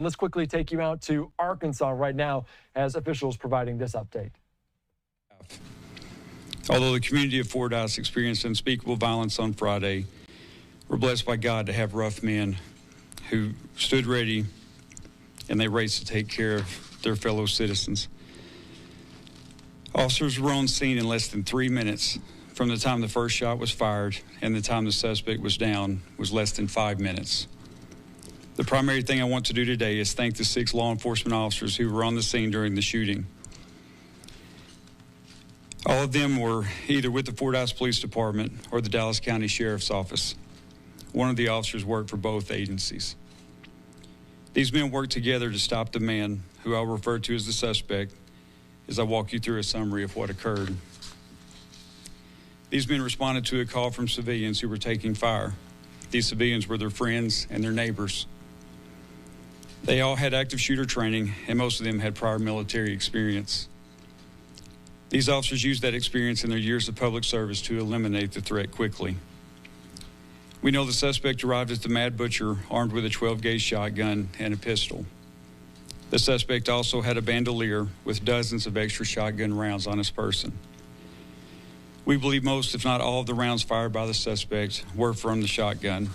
Let's quickly take you out to Arkansas right now as officials providing this update. Although the community of Fordyce experienced unspeakable violence on Friday, we're blessed by God to have rough men who stood ready and they raced to take care of their fellow citizens. Officers were on scene in less than 3 minutes. From the time the first shot was fired and the time the suspect was down was less than 5 minutes. The primary thing I want to do today is thank the 6 law enforcement officers who were on the scene during the shooting. All of them were either with the Fordyce Police Department or the Dallas County Sheriff's Office. One of the officers worked for both agencies. These men worked together to stop the man, who I'll refer to as the suspect, as I walk you through a summary of what occurred. These men responded to a call from civilians who were taking fire. These civilians were their friends and their neighbors. They all had active shooter training, and most of them had prior military experience. These officers used that experience in their years of public service to eliminate the threat quickly. We know the suspect arrived at the Mad Butcher armed with a 12-gauge shotgun and a pistol. The suspect also had a bandolier with dozens of extra shotgun rounds on his person. We believe most, if not all, of the rounds fired by the suspect were from the shotgun.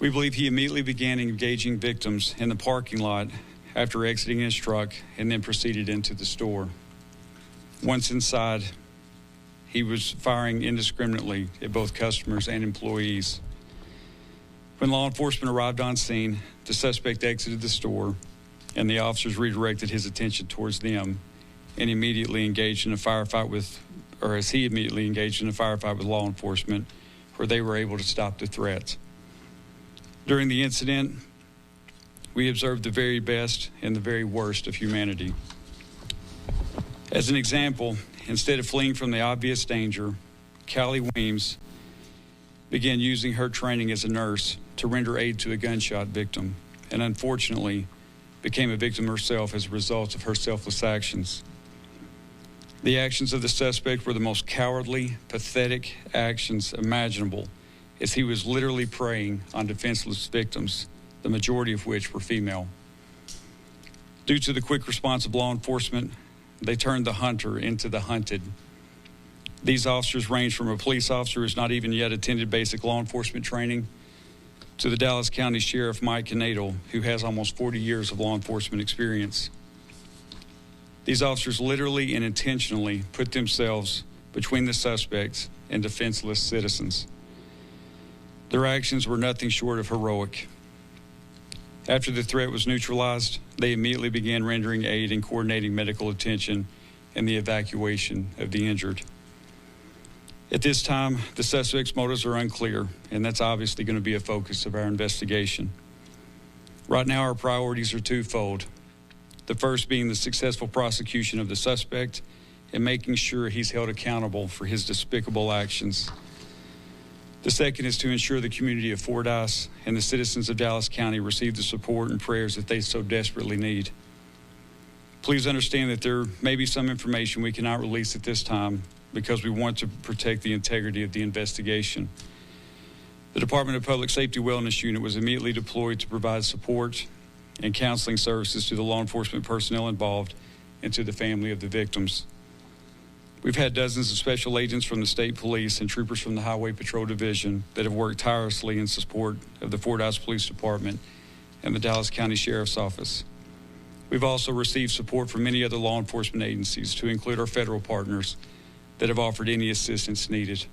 We believe he immediately began engaging victims in the parking lot after exiting his truck and then proceeded into the store. Once inside, he was firing indiscriminately at both customers and employees. When law enforcement arrived on scene, the suspect exited the store and the officers redirected his attention towards them and immediately engaged in a firefight with law enforcement, where they were able to stop the threat. During the incident, we observed the very best and the very worst of humanity. As an example, instead of fleeing from the obvious danger, Callie Weems began using her training as a nurse to render aid to a gunshot victim, and unfortunately became a victim herself as a result of her selfless actions. The actions of the suspect were the most cowardly, pathetic actions imaginable, as he was literally preying on defenseless victims, the majority of which were female. Due to the quick response of law enforcement, they turned the hunter into the hunted. These officers ranged from a police officer who's not even yet attended basic law enforcement training to the Dallas County Sheriff Mike Canadle, who has almost 40 years of law enforcement experience. These officers literally and intentionally put themselves between the suspects and defenseless citizens. Their actions were nothing short of heroic. After the threat was neutralized, they immediately began rendering aid and coordinating medical attention and the evacuation of the injured. At this time, the suspect's motives are unclear, and that's obviously going to be a focus of our investigation. Right now, our priorities are twofold. The first being the successful prosecution of the suspect and making sure he's held accountable for his despicable actions. The second is to ensure the community of Fordyce and the citizens of Dallas County receive the support and prayers that they so desperately need. Please understand that there may be some information we cannot release at this time because we want to protect the integrity of the investigation. The Department of Public Safety Wellness Unit was immediately deployed to provide support and counseling services to the law enforcement personnel involved and to the family of the victims. We've had dozens of special agents from the state police and troopers from the Highway Patrol Division that have worked tirelessly in support of the Fordyce Police Department and the Dallas County Sheriff's Office. We've also received support from many other law enforcement agencies, to include our federal partners, that have offered any assistance needed.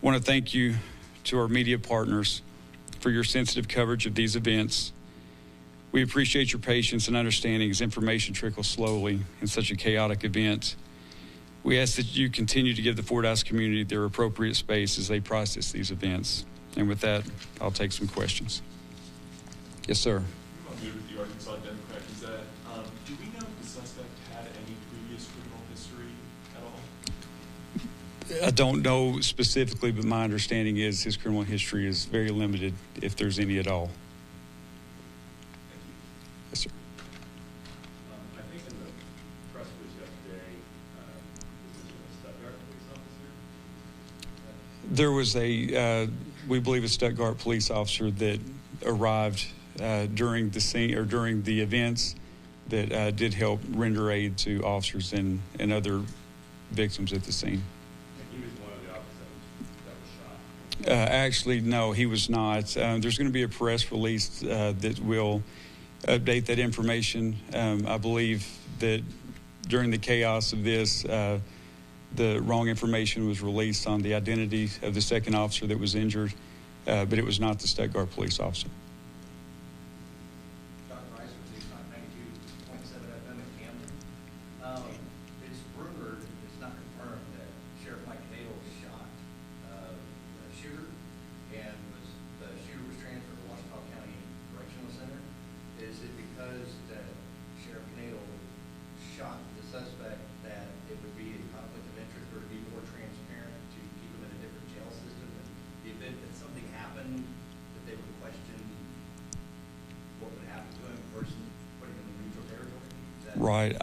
I want to thank you to our media partners for your sensitive coverage of these events. We appreciate your patience and understanding as information trickles slowly in such a chaotic event. We ask that you continue to give the Fordyce community their appropriate space as they process these events. And with that, I'll take some questions. Yes, sir. I'm good with the Arkansas Democrat. Is that, do we know if the suspect had any previous criminal history at all? I don't know specifically, but my understanding is his criminal history is very limited, if there's any at all. Yes, sir. I think in the press release yesterday, was it a Stuttgart police officer? There was a, we believe, a Stuttgart police officer that arrived during the scene or during the events that did help render aid to officers and other victims at the scene. And he was one of the officers that was shot? Actually, no, he was not. There's going to be a press release that will update that information. I believe that during the chaos of this, the wrong information was released on the identity of the second officer that was injured, but it was not the Stuttgart police officer. It's rumored, it's not confirmed, that Sheriff Mike Nadel shot the shooter, and the shooter was transferred to Washita County Correctional Center. Is it because that Sheriff Nadel shot the suspect that it would be a conflict of interest, or to be more transparent, to keep him in a different jail system? And the event that something happened, that they would question what would happen to him versus putting him in neutral territory? Right.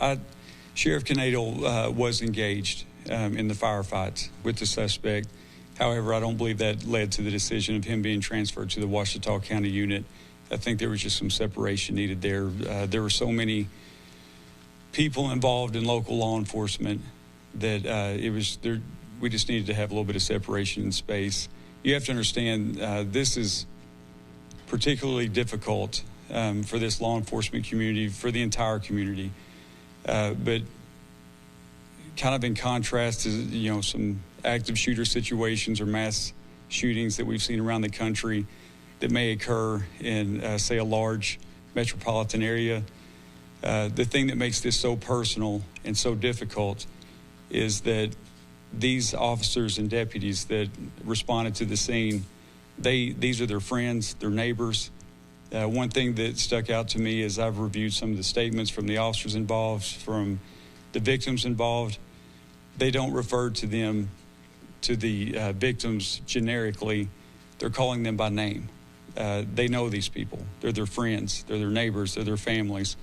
Sheriff Canadel was engaged in the firefights with the suspect. However, I don't believe that led to the decision of him being transferred to the Washita County unit. I think there was just some separation needed there. There were so many people involved in local law enforcement that it was there. We just needed to have a little bit of separation in space. You have to understand this is particularly difficult for this law enforcement community, for the entire community. But kind of in contrast to, some active shooter situations or mass shootings that we've seen around the country that may occur in, say, a large metropolitan area. The thing that makes this so personal and so difficult is that these officers and deputies that responded to the scene, these are their friends, their neighbors. One thing that stuck out to me is I've reviewed some of the statements from the officers involved, from the victims involved. They don't refer to them, to the victims generically. They're calling them by name. They know these people. They're their friends. They're their neighbors. They're their families.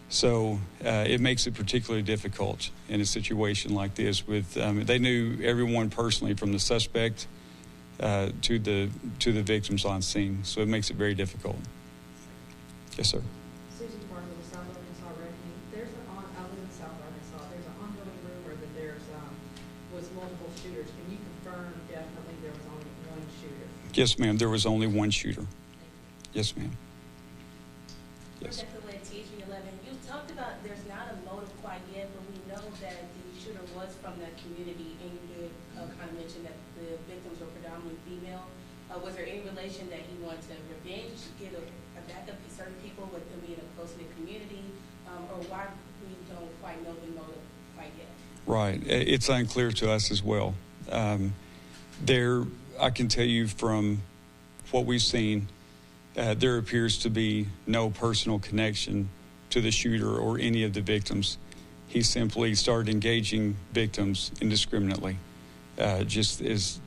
So it makes it particularly difficult in a situation like this. With they knew everyone personally, from the suspect to the victims on scene. So it makes it very difficult. Yes, sir. Susan Farmer with South Arkansas Revenue. I live in South Arkansas. There's an ongoing rumor that was multiple shooters. Can you confirm definitely there was only one shooter? Yes, ma'am. There was only one shooter. Yes, ma'am. Yes. You talked about there's not a motive quite yet, but we know that the shooter was from that community, and you did kind of mention that the victims were predominantly female. Was there any relation that he wanted to revenge, get a backup to certain people with them being a close-knit community, or why we don't quite know the motive quite yet? Right. It's unclear to us as well. I can tell you from what we've seen, there appears to be no personal connection to the shooter or any of the victims. He simply started engaging victims indiscriminately, just as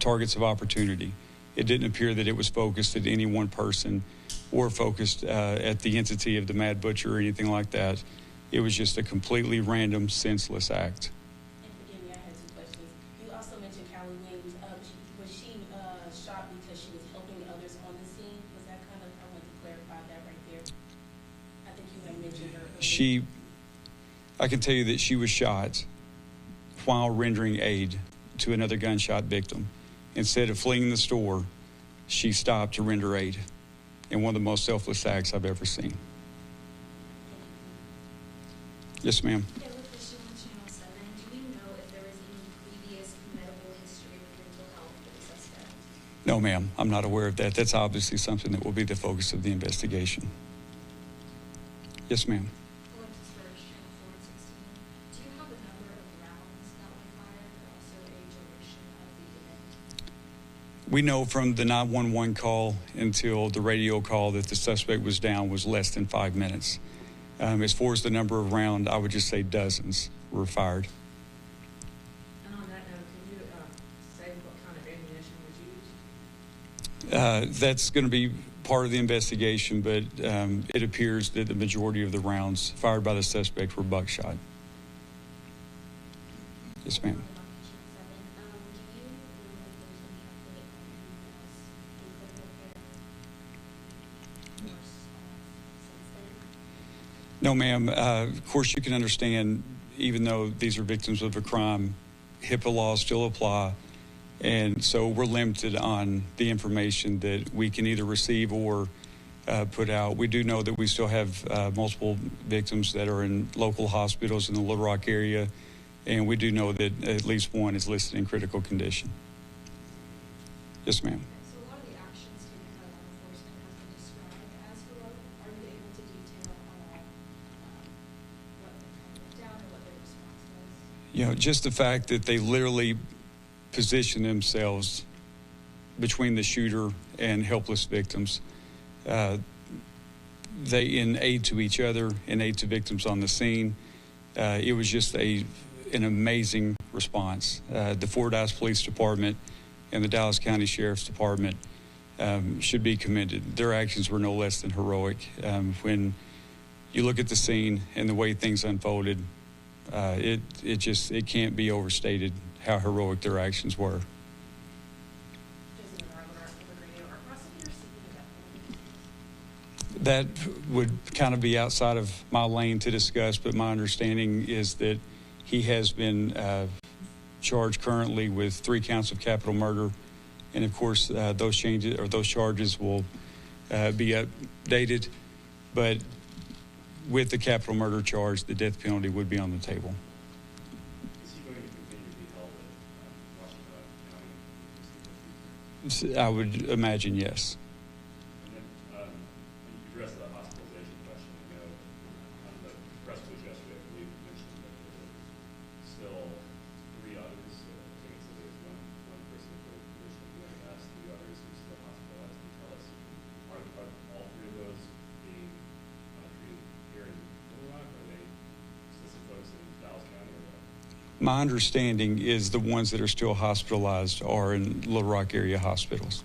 targets of opportunity. It didn't appear that it was focused at any one person or focused at the entity of the Mad Butcher or anything like that. It was just a completely random, senseless act. And forgive me, I had two questions. You also mentioned Callie Weems. Was she shot because she was helping others on the scene? Was that kind of, I want to clarify that right there. I think you had mentioned her. I can tell you that she was shot while rendering aid to another gunshot victim. Instead of fleeing the store, she stopped to render aid in one of the most selfless acts I've ever seen. Yes, ma'am. Yeah, with the show on Channel 7, do we know if there was any previous medical history of mental health for the suspect? No, ma'am. I'm not aware of that. That's obviously something that will be the focus of the investigation. Yes, ma'am. Alexis Sturgis, Channel 4 and 16. Do you have the number of rounds that were fired, or also a duration of the event? We know from the 911 call until the radio call that the suspect was down was less than 5 minutes. As far as the number of rounds, I would just say dozens were fired. And on that note, can you say what kind of ammunition was used? That's going to be part of the investigation, but it appears that the majority of the rounds fired by the suspect were buckshot. Yes, ma'am. No, ma'am. Of course, you can understand, even though these are victims of a crime, HIPAA laws still apply. And so we're limited on the information that we can either receive or put out. We do know that we still have multiple victims that are in local hospitals in the Little Rock area. And we do know that at least one is listed in critical condition. Yes, ma'am. So a lot of the actions taken by law enforcement has been described as heroic. Are you able to detail what went down or what their response was? You know, just the fact that they literally position themselves between the shooter and helpless victims. They in aid to each other, in aid to victims on the scene. It was just an amazing response. The Fordyce Police Department and the Dallas County Sheriff's Department should be commended. Their actions were no less than heroic. When you look at the scene and the way things unfolded, it can't be overstated how heroic their actions were. That would kind of be outside of my lane to discuss, but my understanding is that he has been charged currently with 3 counts of capital murder, and of course those charges will be updated. But with the capital murder charge, the death penalty would be on the table. Is he going to continue to be held at Washington County? I would imagine yes. And then you addressed the hospitalization question. I know on the press release yesterday, I believe you mentioned that there were still 3 others. I think it said there was one person in critical condition, the other has 3 others who are still hospitalized. Can you tell us, are all 3 of those being treated here in Little Rock? Are they still some folks in Dallas County or what? My understanding is the ones that are still hospitalized are in Little Rock area hospitals.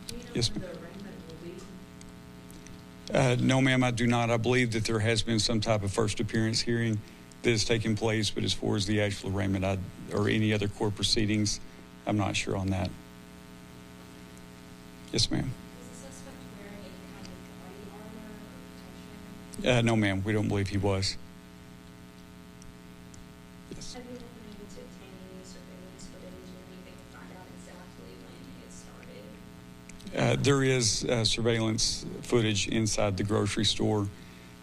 Do you know Yes, when ma'am. the arraignment will be? No, ma'am, I do not. I believe that there has been some type of first appearance hearing that has taken place, but as far as the actual arraignment or any other court proceedings, I'm not sure on that. Yes, ma'am. Was the suspect wearing any kind of body armor or protection? No, ma'am, we don't believe he was. Yes. Have you been able to obtain any surveillance footage or anything to find out exactly when it started? There is surveillance footage inside the grocery store,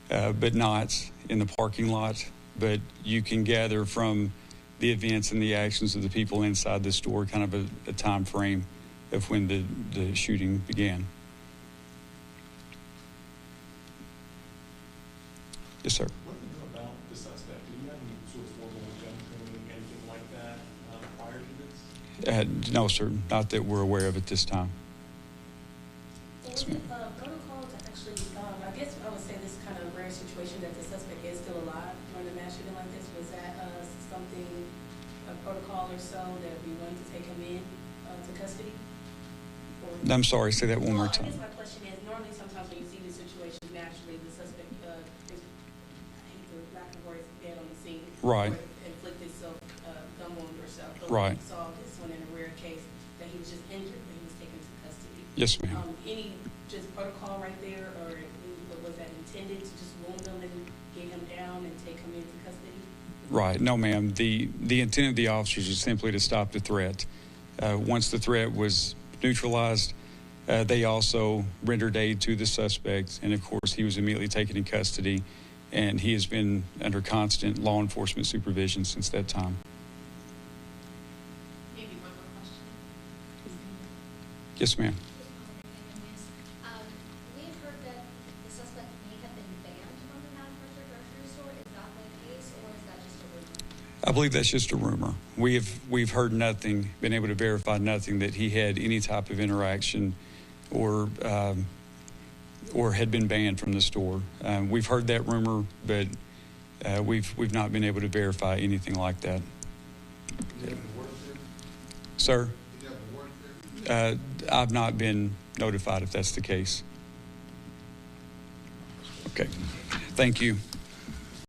but not in the parking lot. But you can gather from the events and the actions of the people inside the store kind of a time frame of when the shooting began. Yes, sir. What do you know about the suspect? Did he have any sort of formal gun training, anything like that prior to this? No, sir, not that we're aware of at this time. Was it protocol to actually, I guess I would say this kind of rare situation that the suspect is still alive during a mass shooting like this, was that something, a protocol or so that would be willing to take him in to custody? Or- I'm sorry, say that one more I time. guess my question is, normally sometimes when you see these situations, naturally the suspect is, I hate the lack of words, dead on the scene. Right. Or inflicted gun wound or so. But Right. we saw this one in a rare case that he was just injured, but he was taken to custody. Yes, ma'am. Any just protocol right there, or was that intended to just wound him and get him down and take him into custody? Right. No, ma'am. The intent of the officers is simply to stop the threat. Once the threat was neutralized, they also rendered aid to the suspect, and of course he was immediately taken in custody, and he has been under constant law enforcement supervision since that time. Maybe one more question. Yes, ma'am. We have heard that the suspect may have been banned from the manufactured grocery store. Is that the case, or is that just a rumor? I believe that's just a rumor. We've heard nothing, been able to verify nothing that he had any type of interaction or had been banned from the store. We've heard that rumor, but we've not been able to verify anything like that. Sir, I've not been notified if that's the case. Okay, thank you.